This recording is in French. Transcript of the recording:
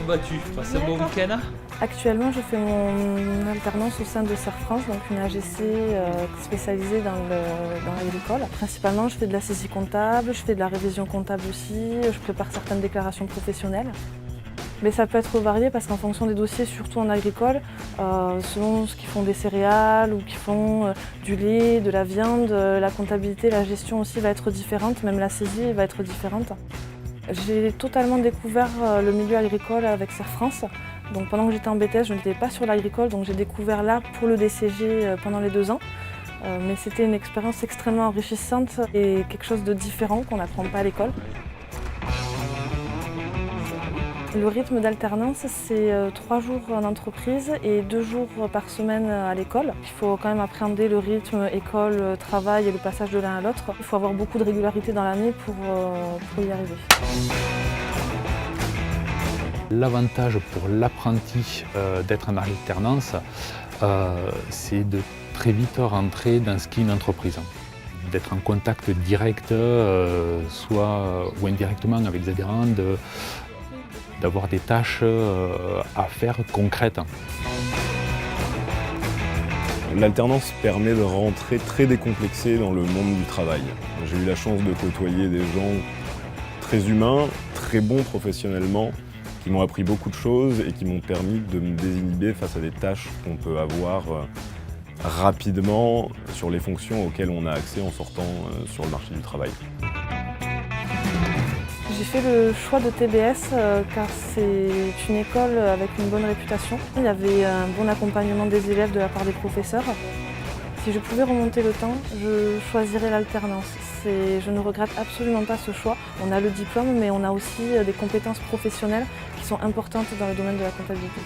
bah tu passes un bon week-end? Actuellement, je fais mon alternance au sein de Serre France, donc une AGC spécialisée dans l'agricole. Principalement, je fais de la saisie comptable, je fais de la révision comptable aussi, je prépare certaines déclarations professionnelles. Mais ça peut être varié parce qu'en fonction des dossiers, surtout en agricole, selon ce qu'ils font des céréales ou qu'ils font du lait, de la viande, la comptabilité, la gestion aussi va être différente, même la saisie va être différente. J'ai totalement découvert le milieu agricole avec Serre France. Donc pendant que j'étais en BTS, je n'étais pas sur l'agricole, donc j'ai découvert là pour le DCG pendant les 2 ans. Mais c'était une expérience extrêmement enrichissante et quelque chose de différent qu'on n'apprend pas à l'école. Le rythme d'alternance, c'est 3 jours en entreprise et 2 jours par semaine à l'école. Il faut quand même appréhender le rythme école-travail et le passage de l'un à l'autre. Il faut avoir beaucoup de régularité dans l'année pour y arriver. L'avantage pour l'apprenti d'être en alternance, c'est de très vite rentrer dans ce qu'est une entreprise. D'être en contact direct, soit ou indirectement avec les adhérents, d'avoir des tâches à faire concrètes. L'alternance permet de rentrer très décomplexé dans le monde du travail. J'ai eu la chance de côtoyer des gens très humains, très bons professionnellement, qui m'ont appris beaucoup de choses et qui m'ont permis de me désinhiber face à des tâches qu'on peut avoir rapidement sur les fonctions auxquelles on a accès en sortant sur le marché du travail. J'ai fait le choix de TBS car c'est une école avec une bonne réputation. Il y avait un bon accompagnement des élèves de la part des professeurs. Si je pouvais remonter le temps, je choisirais l'alternance. Je ne regrette absolument pas ce choix. On a le diplôme, mais on a aussi des compétences professionnelles qui sont importantes dans le domaine de la comptabilité.